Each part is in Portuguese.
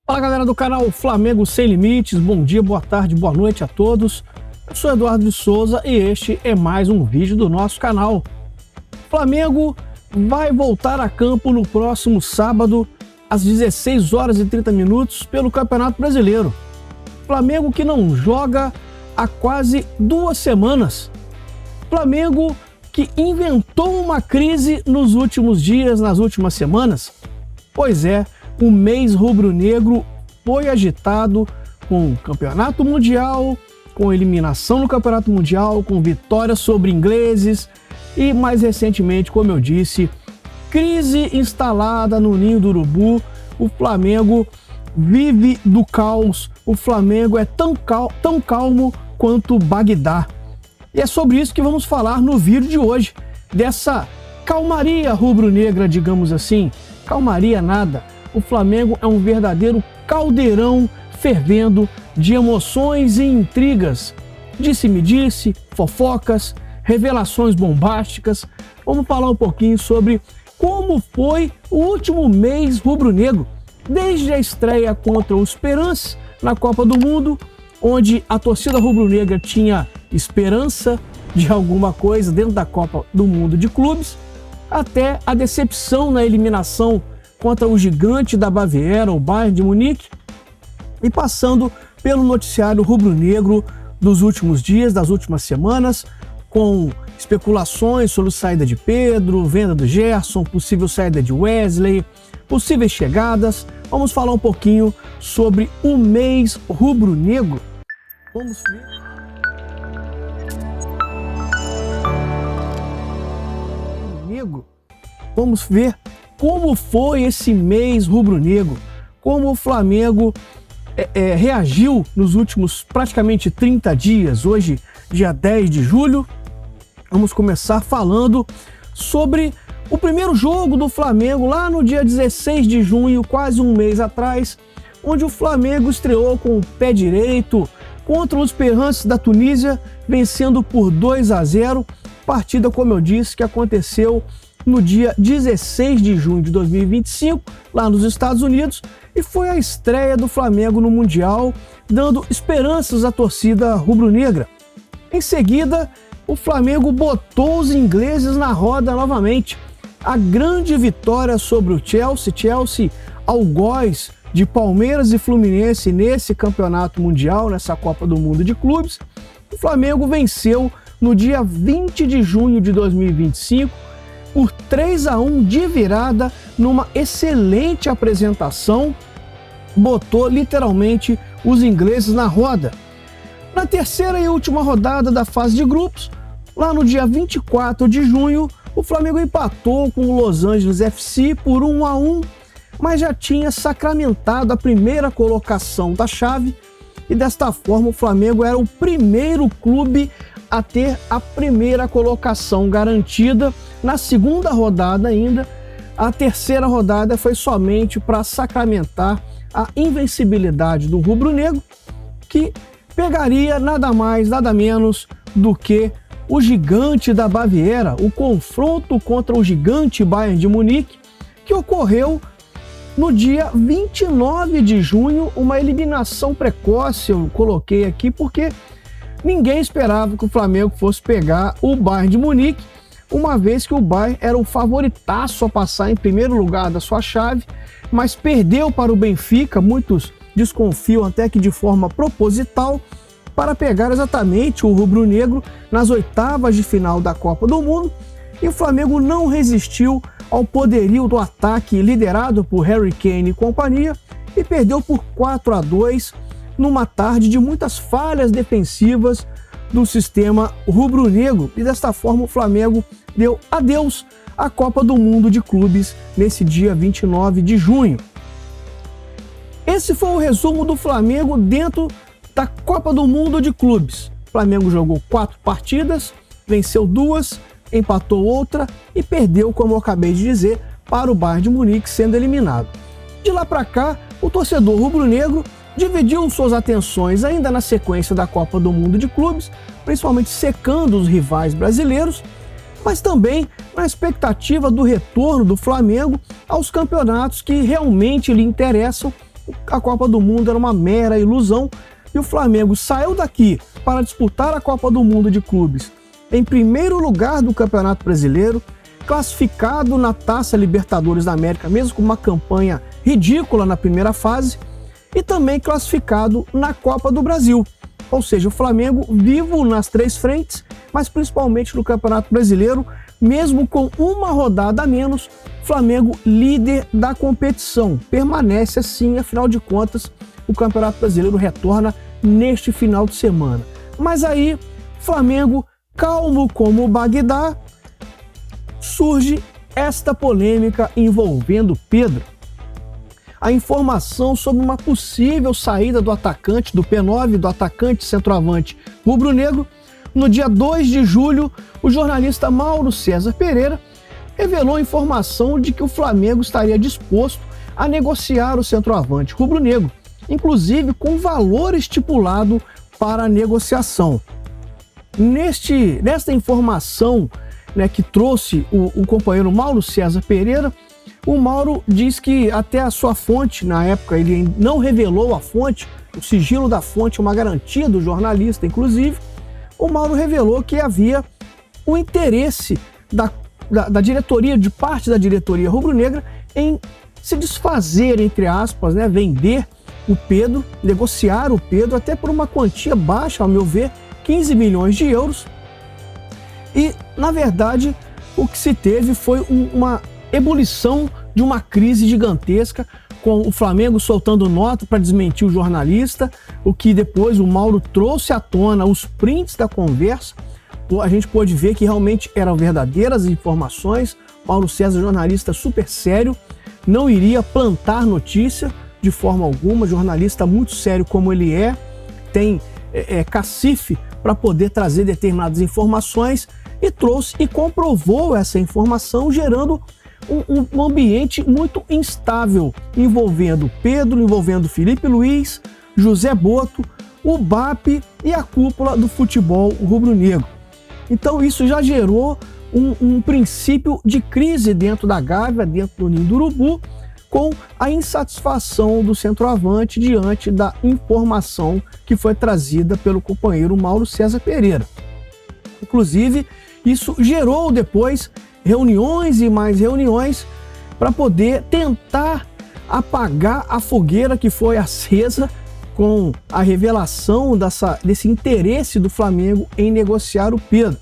Fala galera do canal Flamengo Sem Limites, bom dia, boa tarde, boa noite a todos. Eu sou Eduardo de Souza e este é mais um vídeo do nosso canal. Flamengo vai voltar a campo no próximo sábado às 16 horas e 30 minutos pelo Campeonato Brasileiro. Flamengo que não joga há quase 2 semanas. Flamengo que inventou uma crise nos últimos dias, nas últimas semanas. Pois é, o mês rubro-negro foi agitado com o Campeonato Mundial, com eliminação no Campeonato Mundial, com vitória sobre ingleses e, mais recentemente, como eu disse, crise instalada no Ninho do Urubu. O Flamengo vive do caos, o Flamengo é tão calmo quanto Bagdá. E é sobre isso que vamos falar no vídeo de hoje, dessa calmaria rubro-negra, digamos assim. Calmaria nada. O Flamengo é um verdadeiro caldeirão fervendo de emoções e intrigas. Disse-me-disse, fofocas, revelações bombásticas. Vamos falar um pouquinho sobre como foi o último mês rubro-negro, desde a estreia contra o Esperance na Copa do Mundo, onde a torcida rubro-negra tinha esperança de alguma coisa dentro da Copa do Mundo de clubes, até a decepção na eliminação contra o gigante da Baviera, o Bayern de Munique, e passando pelo noticiário rubro-negro dos últimos dias, das últimas semanas, com especulações sobre saída de Pedro, venda do Gerson, possível saída de Wesley, possíveis chegadas. Vamos falar um pouquinho sobre o mês rubro-negro. Vamos ver. Vamos ver como foi esse mês rubro-negro, como o Flamengo reagiu nos últimos praticamente 30 dias. Hoje, dia 10 de julho, vamos começar falando sobre o primeiro jogo do Flamengo lá no dia 16 de junho, quase um mês atrás, onde o Flamengo estreou com o pé direito contra os Esperance da Tunísia, vencendo por 2-0, partida, como eu disse, que aconteceu no dia 16 de junho de 2025, lá nos Estados Unidos, e foi a estreia do Flamengo no Mundial, dando esperanças à torcida rubro-negra. Em seguida, o Flamengo botou os ingleses na roda novamente. A grande vitória sobre o Chelsea, algoz de Palmeiras e Fluminense nesse campeonato mundial, nessa Copa do Mundo de clubes. O Flamengo venceu no dia 20 de junho de 2025, por 3-1 de virada, numa excelente apresentação, botou literalmente os ingleses na roda. Na terceira e última rodada da fase de grupos, lá no dia 24 de junho, o Flamengo empatou com o Los Angeles FC por 1-1, mas já tinha sacramentado a primeira colocação da chave, e desta forma o Flamengo era o primeiro clube a ter a primeira colocação garantida. Na segunda rodada ainda, a terceira rodada foi somente para sacramentar a invencibilidade do rubro-negro, que pegaria nada mais, nada menos do que o gigante da Baviera, o confronto contra o gigante Bayern de Munique, que ocorreu no dia 29 de junho, uma eliminação precoce, eu coloquei aqui porque ninguém esperava que o Flamengo fosse pegar o Bayern de Munique, uma vez que o Bayern era o favoritaço a passar em primeiro lugar da sua chave, mas perdeu para o Benfica, muitos desconfiam até que de forma proposital, para pegar exatamente o rubro-negro nas oitavas de final da Copa do Mundo, e o Flamengo não resistiu ao poderio do ataque liderado por Harry Kane e companhia, e perdeu por 4-2, numa tarde de muitas falhas defensivas do sistema rubro-negro, e desta forma o Flamengo deu adeus à Copa do Mundo de clubes nesse dia 29 de junho. Esse foi o resumo do Flamengo dentro da Copa do Mundo de clubes. O Flamengo jogou 4 partidas, venceu 2, empatou outra e perdeu, como eu acabei de dizer, para o Bayern de Munique, sendo eliminado. De lá para cá, o torcedor rubro-negro dividiu suas atenções ainda na sequência da Copa do Mundo de clubes, principalmente secando os rivais brasileiros, mas também na expectativa do retorno do Flamengo aos campeonatos que realmente lhe interessam, a Copa do Mundo era uma mera ilusão e o Flamengo saiu daqui para disputar a Copa do Mundo de Clubes em primeiro lugar do Campeonato Brasileiro, classificado na Taça Libertadores da América, mesmo com uma campanha ridícula na primeira fase, e também classificado na Copa do Brasil. Ou seja, o Flamengo vivo nas três frentes, mas principalmente no Campeonato Brasileiro, mesmo com uma rodada a menos, Flamengo líder da competição. Permanece assim, afinal de contas, o Campeonato Brasileiro retorna neste final de semana. Mas aí, Flamengo, calmo como o Bagdá, surge esta polêmica envolvendo Pedro. A informação sobre uma possível saída do atacante, do P9, do atacante centroavante rubro-negro. No dia 2 de julho, o jornalista Mauro César Pereira revelou a informação de que o Flamengo estaria disposto a negociar o centroavante rubro-negro, inclusive com valor estipulado para a negociação. Nesta informação, que trouxe o companheiro Mauro César Pereira, o Mauro diz que até a sua fonte, na época ele não revelou a fonte, o sigilo da fonte é uma garantia do jornalista, inclusive, o Mauro revelou que havia o interesse da diretoria, de parte da diretoria rubro-negra, em se desfazer, entre aspas, vender o Pedro, negociar o Pedro até por uma quantia baixa, ao meu ver, 15 milhões de euros. E, na verdade, o que se teve foi uma ebulição de uma crise gigantesca, com o Flamengo soltando nota para desmentir o jornalista, o que depois o Mauro trouxe à tona os prints da conversa. A gente pôde ver que realmente eram verdadeiras informações. Mauro César, jornalista super sério, não iria plantar notícia de forma alguma, jornalista muito sério como ele tem cacife para poder trazer determinadas informações, e trouxe e comprovou essa informação, gerando um ambiente muito instável, envolvendo Pedro, envolvendo Felipe Luiz, José Boto, o BAP e a cúpula do futebol rubro-negro. Então isso já gerou um princípio de crise dentro da Gávea, dentro do Ninho do Urubu, com a insatisfação do centroavante diante da informação que foi trazida pelo companheiro Mauro César Pereira. Inclusive, isso gerou depois reuniões e mais reuniões para poder tentar apagar a fogueira que foi acesa com a revelação desse interesse do Flamengo em negociar o Pedro.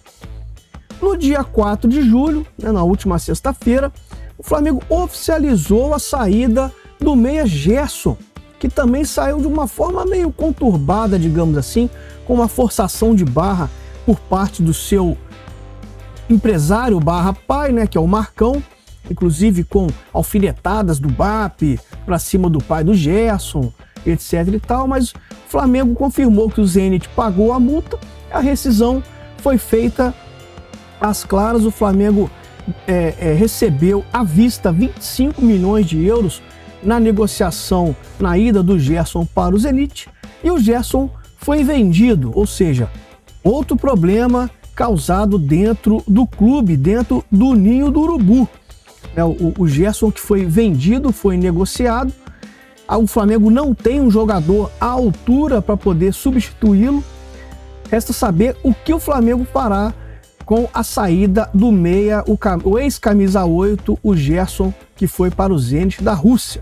No dia 4 de julho, na última sexta-feira, o Flamengo oficializou a saída do meia Gerson, que também saiu de uma forma meio conturbada, digamos assim, com uma forçação de barra por parte do seu empresário barra pai, que é o Marcão, inclusive com alfinetadas do BAP para cima do pai do Gerson, etc e tal, mas o Flamengo confirmou que o Zenit pagou a multa, a rescisão foi feita às claras. O Flamengo recebeu à vista 25 milhões de euros na negociação, na ida do Gerson para o Zenit, e o Gerson foi vendido, ou seja, outro problema causado dentro do clube, dentro do Ninho do Urubu. O Gerson, que foi vendido, foi negociado. O Flamengo não tem um jogador à altura para poder substituí-lo. Resta saber o que o Flamengo fará com a saída do meia, o ex-camisa 8, o Gerson, que foi para o Zenit da Rússia.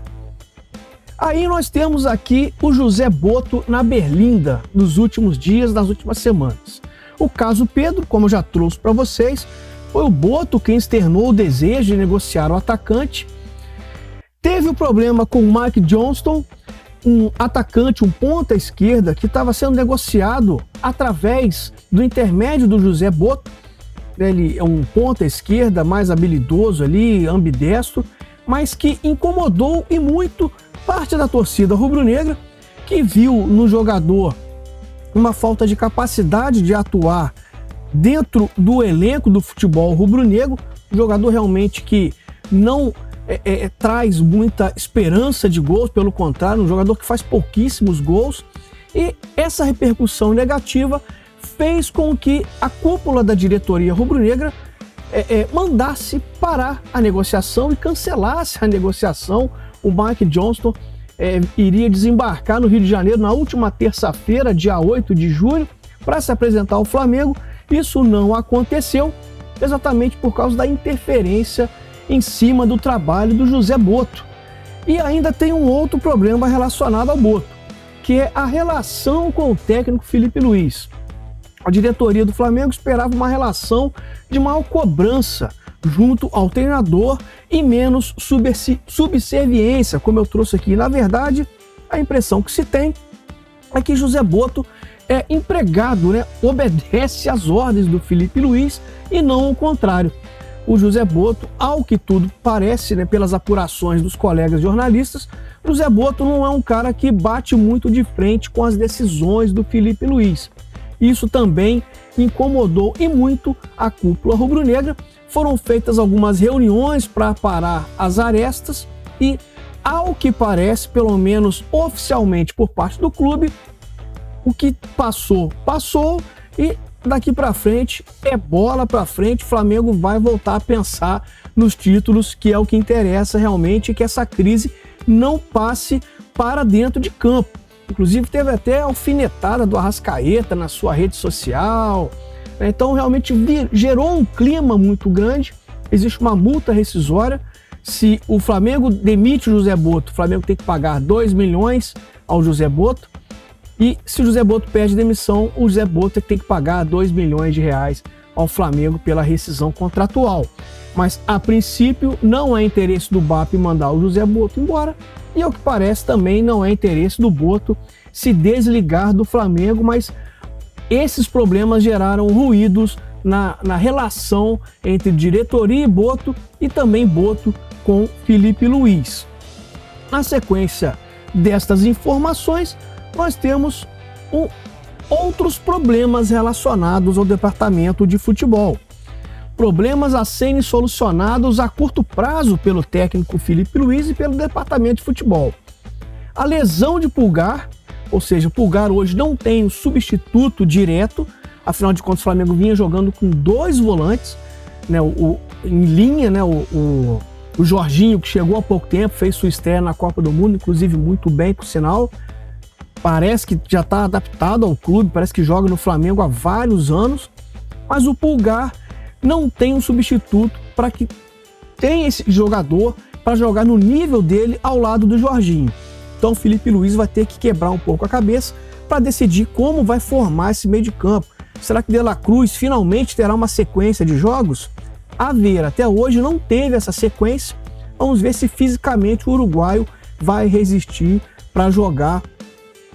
Aí nós temos aqui o José Boto na Berlinda nos últimos dias, nas últimas semanas. O caso Pedro, como eu já trouxe para vocês, foi o Boto quem externou o desejo de negociar o atacante. Teve o problema com o Mike Johnston, um atacante, um ponta esquerda, que estava sendo negociado através do intermédio do José Boto. Ele é um ponta esquerda mais habilidoso ali, ambidestro, mas que incomodou e muito parte da torcida rubro-negra, que viu no jogador uma falta de capacidade de atuar dentro do elenco do futebol rubro-negro, um jogador realmente que não traz muita esperança de gols, pelo contrário, um jogador que faz pouquíssimos gols, e essa repercussão negativa fez com que a cúpula da diretoria rubro-negra mandasse parar a negociação e cancelasse a negociação. O Mike Johnston iria desembarcar no Rio de Janeiro na última terça-feira, dia 8 de julho, para se apresentar ao Flamengo. Isso não aconteceu, exatamente por causa da interferência em cima do trabalho do José Botto. E ainda tem um outro problema relacionado ao Botto, que é a relação com o técnico Felipe Luiz. A diretoria do Flamengo esperava uma relação de maior cobrança junto ao treinador e menos subserviência, como eu trouxe aqui. Na verdade, a impressão que se tem é que José Botto é empregado, obedece às ordens do Felipe Luiz e não o contrário. O José Botto, ao que tudo parece, pelas apurações dos colegas jornalistas, José Botto não é um cara que bate muito de frente com as decisões do Felipe Luiz. Isso também incomodou e muito a cúpula rubro-negra. Foram feitas algumas reuniões para aparar as arestas e, ao que parece, pelo menos oficialmente por parte do clube, o que passou, passou e daqui para frente é bola para frente. O Flamengo vai voltar a pensar nos títulos, que é o que interessa realmente, e que essa crise não passe para dentro de campo. Inclusive teve até alfinetada do Arrascaeta na sua rede social. Então realmente gerou um clima muito grande. Existe uma multa rescisória. Se o Flamengo demite o José Botto, o Flamengo tem que pagar 2 milhões ao José Botto. E se o José Botto pede demissão, o José Botto tem que pagar 2 milhões de reais ao Flamengo pela rescisão contratual. Mas, a princípio, não é interesse do BAP mandar o José Botto embora, e ao que parece também não é interesse do Botto se desligar do Flamengo, mas esses problemas geraram ruídos na relação entre diretoria e Botto, e também Botto com Felipe Luiz. Na sequência destas informações, nós temos outros problemas relacionados ao departamento de futebol. Problemas a serem solucionados a curto prazo pelo técnico Felipe Luiz e pelo departamento de futebol. A lesão de Pulgar, ou seja, o Pulgar hoje não tem um substituto direto, afinal de contas o Flamengo vinha jogando com 2 volantes, em linha, o Jorginho, que chegou há pouco tempo, fez sua estreia na Copa do Mundo, inclusive muito bem, por sinal. Parece que já está adaptado ao clube, parece que joga no Flamengo há vários anos, mas o Pulgar não tem um substituto para que tenha esse jogador para jogar no nível dele ao lado do Jorginho. Então o Felipe Luiz vai ter que quebrar um pouco a cabeça para decidir como vai formar esse meio de campo. Será que De La Cruz finalmente terá uma sequência de jogos? A ver, até hoje não teve essa sequência. Vamos ver se fisicamente o uruguaio vai resistir para jogar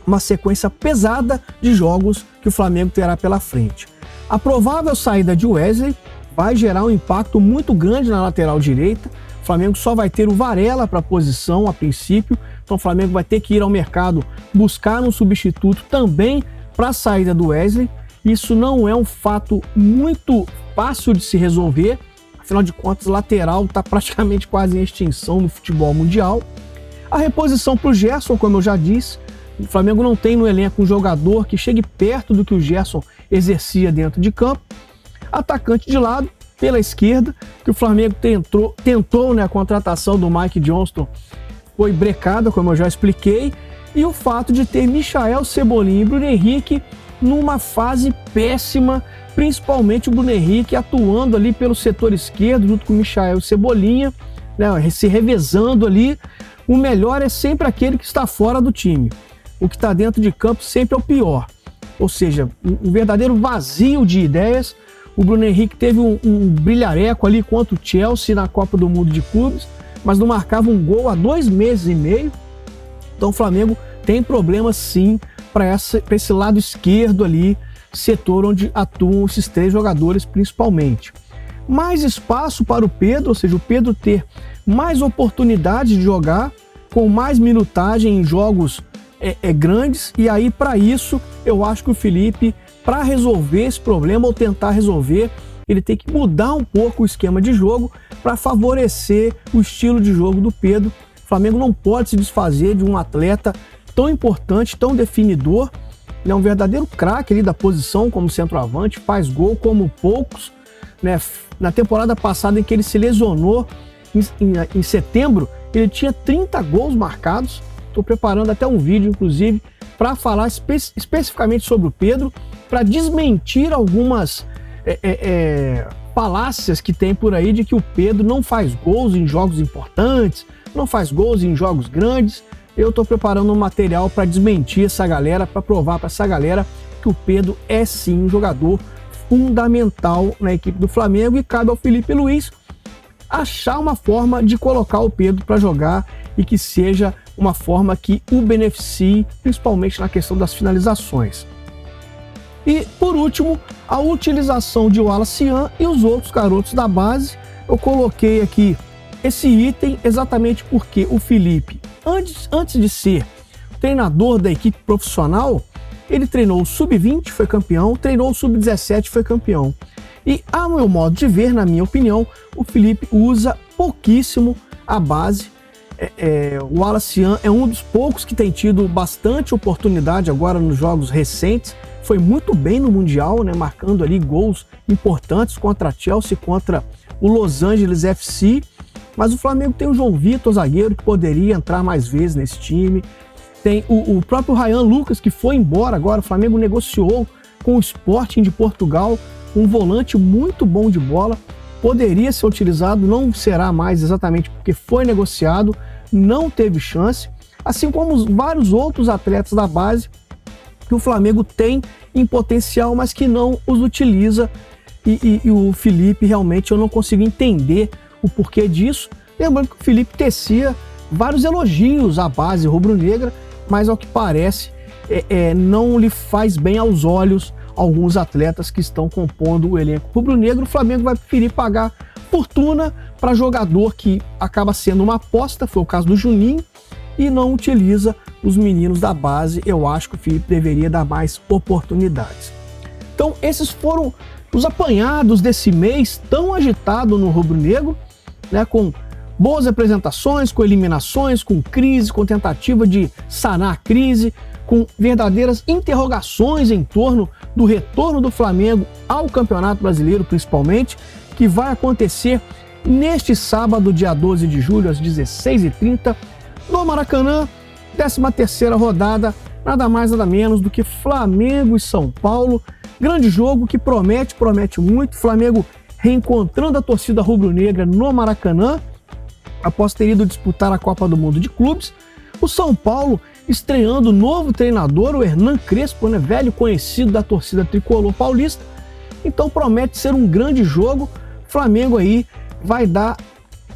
uma sequência pesada de jogos que o Flamengo terá pela frente. A provável saída de Wesley vai gerar um impacto muito grande na lateral direita. O Flamengo só vai ter o Varela para a posição a princípio, então o Flamengo vai ter que ir ao mercado buscar um substituto também para a saída do Wesley. Isso não é um fato muito fácil de se resolver, afinal de contas, lateral está praticamente quase em extinção no futebol mundial. A reposição para o Gerson, como eu já disse, o Flamengo não tem no elenco um jogador que chegue perto do que o Gerson exercia dentro de campo. Atacante de lado, pela esquerda, que o Flamengo tentou a contratação do Mike Johnston, foi brecada, como eu já expliquei, e o fato de ter Michael Cebolinha e Bruno Henrique numa fase péssima, principalmente o Bruno Henrique atuando ali pelo setor esquerdo, junto com o Michael e Cebolinha, se revezando ali. O melhor é sempre aquele que está fora do time. O que está dentro de campo sempre é o pior. Ou seja, um verdadeiro vazio de ideias. O Bruno Henrique teve um brilhareco ali contra o Chelsea na Copa do Mundo de Clubes, mas não marcava um gol há 2 meses e meio. Então o Flamengo tem problemas sim para esse lado esquerdo ali, setor onde atuam esses 3 jogadores principalmente. Mais espaço para o Pedro, ou seja, o Pedro ter mais oportunidade de jogar, com mais minutagem em jogos grandes, e aí para isso eu acho que o Felipe, para resolver esse problema ou tentar resolver, ele tem que mudar um pouco o esquema de jogo para favorecer o estilo de jogo do Pedro. O Flamengo não pode se desfazer de um atleta tão importante, tão definidor. Ele é um verdadeiro craque ali da posição como centroavante, faz gol como poucos. Na temporada passada, em que ele se lesionou em setembro, ele tinha 30 gols marcados. Estou preparando até um vídeo, inclusive, para falar especificamente sobre o Pedro, para desmentir algumas falácias que tem por aí de que o Pedro não faz gols em jogos importantes, não faz gols em jogos grandes. Eu estou preparando um material para desmentir essa galera, para provar para essa galera que o Pedro é sim um jogador fundamental na equipe do Flamengo, e cabe ao Felipe Luiz achar uma forma de colocar o Pedro para jogar e que seja uma forma que o beneficie, principalmente na questão das finalizações. E, por último, a utilização de Wallace Yan e os outros garotos da base. Eu coloquei aqui esse item exatamente porque o Felipe, antes de ser treinador da equipe profissional, ele treinou o Sub-20, foi campeão, treinou o Sub-17, foi campeão. E, a meu modo de ver, na minha opinião, o Felipe usa pouquíssimo a base. O Wallace Yan é um dos poucos que tem tido bastante oportunidade agora nos jogos recentes. Foi muito bem no Mundial, né, marcando ali gols importantes contra a Chelsea, contra o Los Angeles FC. Mas o Flamengo tem o João Vitor, zagueiro, que poderia entrar mais vezes nesse time. Tem o próprio Ryan Lucas, que foi embora agora. O Flamengo negociou com o Sporting de Portugal, um volante muito bom de bola. Poderia ser utilizado, não será mais exatamente porque foi negociado, não teve chance. Assim como vários outros atletas da base que o Flamengo tem em potencial, mas que não os utiliza. E o Felipe, realmente, eu não consigo entender o porquê disso. Lembrando que o Felipe tecia vários elogios à base rubro-negra, mas ao que parece não lhe faz bem aos olhos alguns atletas que estão compondo o elenco rubro-negro. O Flamengo vai preferir pagar fortuna para jogador que acaba sendo uma aposta, foi o caso do Juninho, e não utiliza os meninos da base. Eu acho que o Felipe deveria dar mais oportunidades. Então, esses foram os apanhados desse mês tão agitado no rubro-negro, né, com boas apresentações, com eliminações, com crise, com tentativa de sanar a crise, com verdadeiras interrogações em torno do retorno do Flamengo ao Campeonato Brasileiro, principalmente, que vai acontecer neste sábado, dia 12 de julho, às 16h30, no Maracanã, 13ª rodada, nada mais nada menos do que Flamengo e São Paulo. Grande jogo que promete muito. Flamengo reencontrando a torcida rubro-negra no Maracanã, após ter ido disputar a Copa do Mundo de Clubes. O São Paulo estreando novo treinador, o Hernan Crespo, né, velho conhecido da torcida tricolor paulista. Então promete ser um grande jogo. Flamengo aí vai dar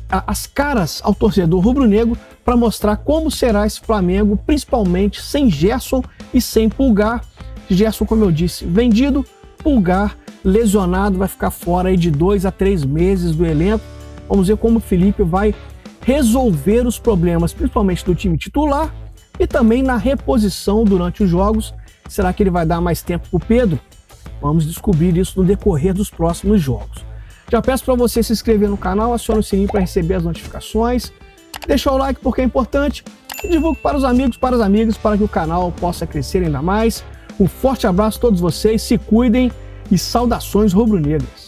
as caras ao torcedor rubro-negro para mostrar como será esse Flamengo, principalmente sem Gerson e sem Pulgar. Gerson, como eu disse, vendido, Pulgar lesionado, vai ficar fora aí de 2 a 3 meses do elenco. Vamos ver como o Felipe vai resolver os problemas, principalmente do time titular e também na reposição durante os jogos. Será que ele vai dar mais tempo para o Pedro? Vamos descobrir isso no decorrer dos próximos jogos. Já peço para você se inscrever no canal, acione o sininho para receber as notificações, deixa o like porque é importante e divulgue para os amigos, para as amigas, para que o canal possa crescer ainda mais. Um forte abraço a todos vocês, se cuidem e saudações rubro-negras.